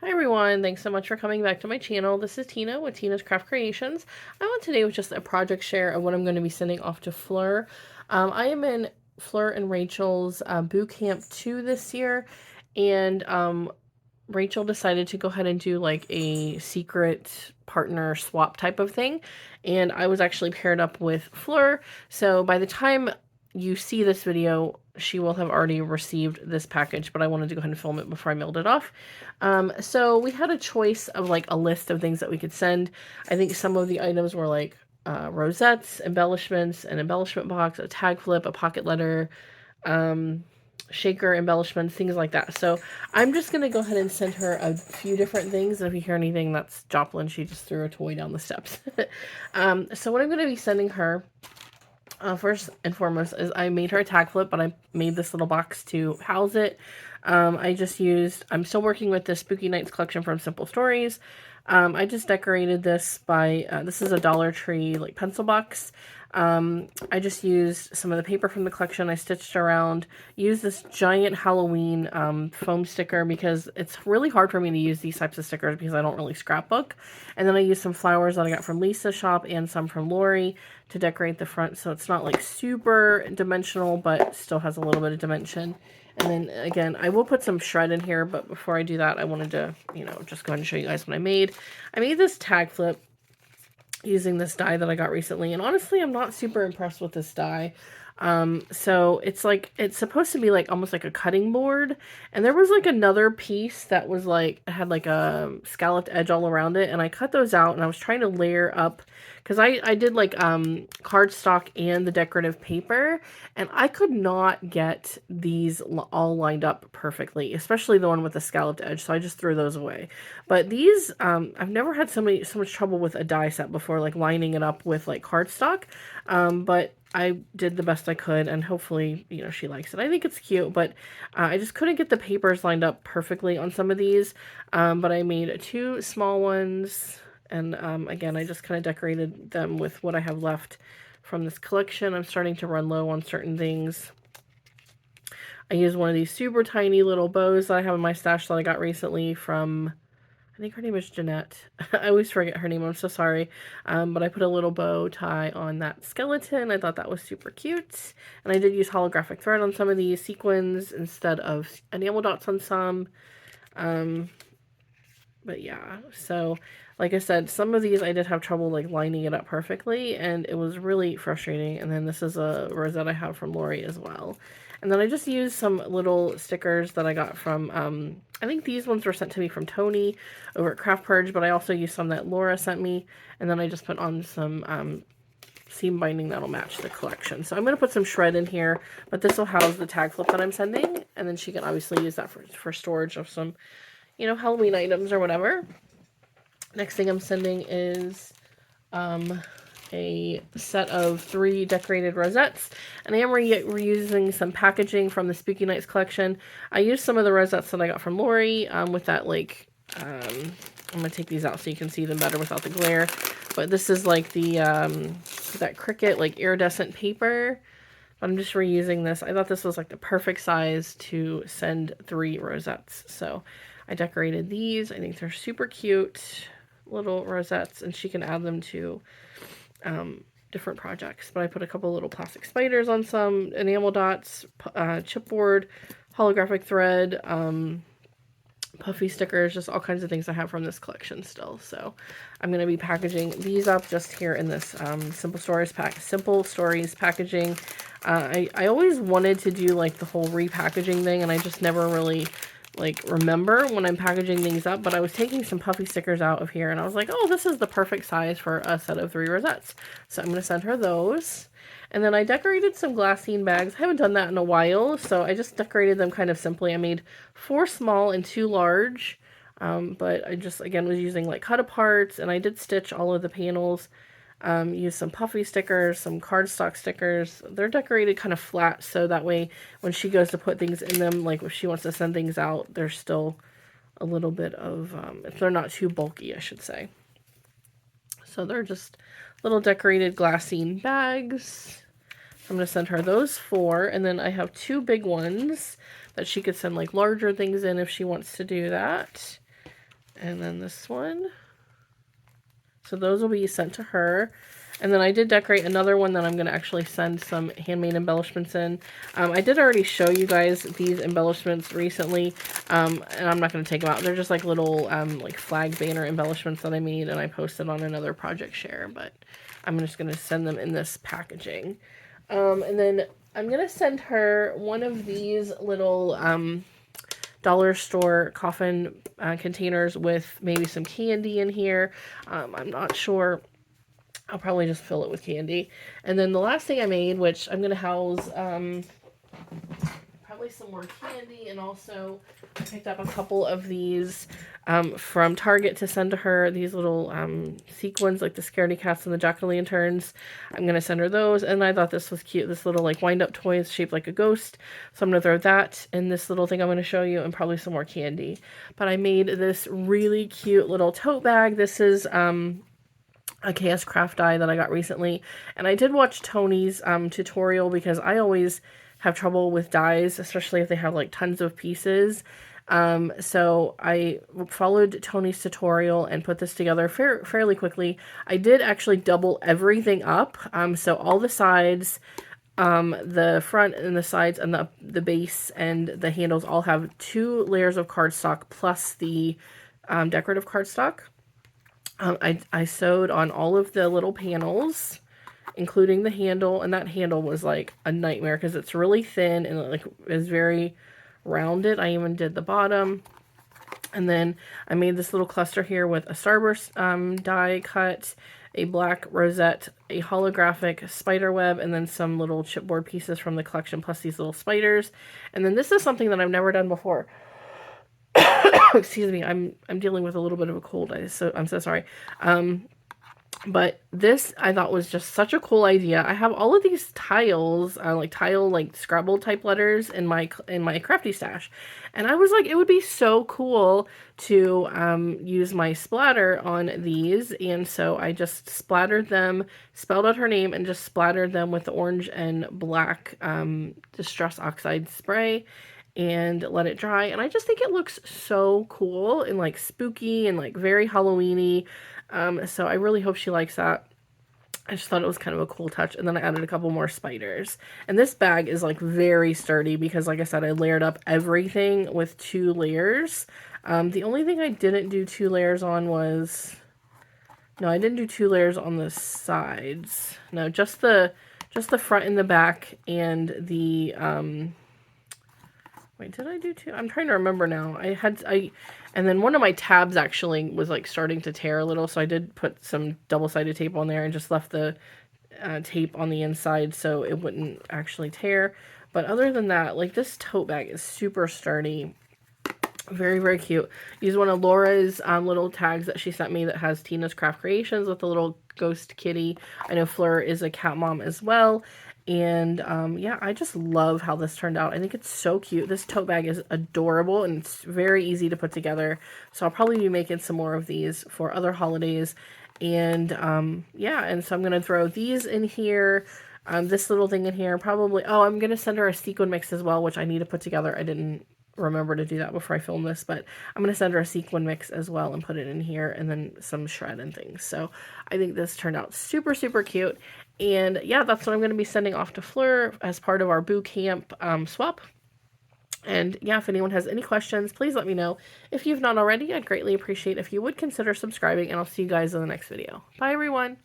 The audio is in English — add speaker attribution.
Speaker 1: Hi everyone, thanks so much for coming back to my channel. This is Tina with Tina's Craft Creations. I want today with just a project share of what I'm going to be sending off to Fleur. I am in Fleur and Rachel's boot camp 2 this year, and Rachel decided to go ahead and do like a secret partner swap type of thing, and I was actually paired up with Fleur, so by the time you see this video, she will have already received this package, but I wanted to go ahead and film it before I mailed it off. So we had a choice of like a list of things that we could send. I think some of the items were like rosettes, embellishments, an embellishment box, a tag flip, a pocket letter, shaker embellishments, things like that. So I'm just going to go ahead and send her a few different things. And if you hear anything, that's Joplin. She just threw a toy down the steps. So what I'm going to be sending her first and foremost is I made her a tag flip, but I made this little box to house it. I'm still working with the Spooky Nights collection from Simple Stories. I just decorated this by, this is a Dollar Tree like pencil box. I just used some of the paper from the collection. I stitched around, used this giant Halloween foam sticker because it's really hard for me to use these types of stickers because I don't really scrapbook. And then I used some flowers that I got from Lisa's shop and some from Lori to decorate the front, so it's not like super dimensional, but still has a little bit of dimension. And then again, I will put some shred in here, but before I do that, I wanted to, just go ahead and show you guys what I made. I made this tag flip using this die that I got recently, and honestly, I'm not super impressed with this die. So it's like, it's supposed to be like almost like a cutting board, and there was like another piece that was like, it had like a scalloped edge all around it, and I cut those out, and I was trying to layer up, because I did like cardstock and the decorative paper, and I could not get these all lined up perfectly, especially the one with the scalloped edge, so I just threw those away. But these, I've never had so much trouble with a die set before, like lining it up with like cardstock, but I did the best I could, and hopefully, she likes it. I think it's cute, but I just couldn't get the papers lined up perfectly on some of these, but I made two small ones, and again, I just kind of decorated them with what I have left from this collection. I'm starting to run low on certain things. I used one of these super tiny little bows that I have in my stash that I got recently from, I think her name is Jeanette. I always forget her name. I'm so sorry. But I put a little bow tie on that skeleton. I thought that was super cute. And I did use holographic thread on some of these sequins instead of enamel dots on some. But yeah, so like I said, some of these I did have trouble like lining it up perfectly, and it was really frustrating. And then this is a rosette I have from Lori as well. And then I just used some little stickers that I got from, I think these ones were sent to me from Tony over at Craft Purge, but I also used some that Laura sent me. And then I just put on some seam binding that'll match the collection. So I'm going to put some shred in here, but this will house the tag flip that I'm sending. And then she can obviously use that for storage of some, Halloween items or whatever. Next thing I'm sending is a set of 3 decorated rosettes, and I am reusing some packaging from the Spooky Nights collection. I used some of the rosettes that I got from Lori with that like, I'm going to take these out so you can see them better without the glare, but this is like the, that Cricut like iridescent paper. I'm just reusing this. I thought this was like the perfect size to send 3 rosettes, so I decorated these. I think they're super cute little rosettes, and she can add them to different projects. But I put a couple little plastic spiders on some enamel dots, chipboard, holographic thread, puffy stickers, just all kinds of things I have from this collection still. So I'm going to be packaging these up just here in this Simple Stories packaging. I always wanted to do like the whole repackaging thing, and I just never really like remember when I'm packaging things up, but I was taking some puffy stickers out of here, and I was like, oh, this is the perfect size for a set of 3 rosettes. So I'm going to send her those. And then I decorated some glassine bags. I haven't done that in a while, so I just decorated them kind of simply. I made 4 small and 2 large, but I just, again, was using like cut-aparts, and I did stitch all of the panels. Use some puffy stickers, some cardstock stickers. They're decorated kind of flat, so that way when she goes to put things in them, like if she wants to send things out, there's still a little bit of, if they're not too bulky, I should say. So they're just little decorated glassine bags. I'm going to send her those 4, and then I have 2 big ones that she could send like larger things in if she wants to do that. And then this one. So those will be sent to her. And then I did decorate another one that I'm going to actually send some handmade embellishments in. I did already show you guys these embellishments recently, and I'm not going to take them out. They're just like little like flag banner embellishments that I made, and I posted on another project share, but I'm just going to send them in this packaging. And then I'm going to send her one of these little dollar store coffin containers with maybe some candy in here. I'm not sure. I'll probably just fill it with candy. And then the last thing I made, which I'm going to house probably some more candy, and also I picked up a couple of these from Target to send to her. These little sequins, like the scaredy cats and the jack-o'-lanterns. I'm going to send her those, and I thought this was cute. This little like wind-up toy is shaped like a ghost, so I'm going to throw that in this little thing I'm going to show you, and probably some more candy. But I made this really cute little tote bag. This is a KS craft die that I got recently, and I did watch Tony's tutorial because I always have trouble with dies, especially if they have like tons of pieces. So I followed Tony's tutorial and put this together fairly quickly. I did actually double everything up, so all the sides, the front and the sides and the base and the handles all have 2 layers of cardstock plus the decorative cardstock. I sewed on all of the little panels, including the handle, and that handle was like a nightmare because it's really thin and it like is very rounded. I even did the bottom. And then I made this little cluster here with a starburst die cut, a black rosette, a holographic spider web, and then some little chipboard pieces from the collection, plus these little spiders. And then this is something that I've never done before. Excuse me, I'm dealing with a little bit of a cold, so I'm so sorry. But this I thought was just such a cool idea. I have all of these tiles, like Scrabble type letters in my crafty stash, and I was like, it would be so cool to use my splatter on these, and so I just splattered them, spelled out her name, and just splattered them with the orange and black Distress Oxide spray, and let it dry. And I just think it looks so cool and like spooky and like very Halloween-y. So I really hope she likes that. I just thought it was kind of a cool touch. And then I added a couple more spiders. And this bag is like very sturdy because, like I said, I layered up everything with 2 layers. The only thing I didn't do 2 layers on was... No, I didn't do 2 layers on the sides. No, just the front and the back, and the... Wait, did I do 2? I'm trying to remember now. And then one of my tabs actually was like starting to tear a little, so I did put some double-sided tape on there and just left the tape on the inside so it wouldn't actually tear. But other than that, like, this tote bag is super sturdy. Very, very cute. Use one of Laura's little tags that she sent me that has Tina's Craft Creations with the little ghost kitty. I know Fleur is a cat mom as well. And yeah, I just love how this turned out. I think it's so cute. This tote bag is adorable and it's very easy to put together. So I'll probably be making some more of these for other holidays. And yeah, and so I'm going to throw these in here. This little thing in here, probably. Oh, I'm going to send her a sequin mix as well, which I need to put together. I didn't remember to do that before I filmed this, but I'm going to send her a sequin mix as well and put it in here, and then some shred and things. So I think this turned out super, super cute. And yeah, that's what I'm going to be sending off to Fleur as part of our Boo Camp swap. And yeah, if anyone has any questions, please let me know. If you've not already, I'd greatly appreciate if you would consider subscribing, and I'll see you guys in the next video. Bye, everyone.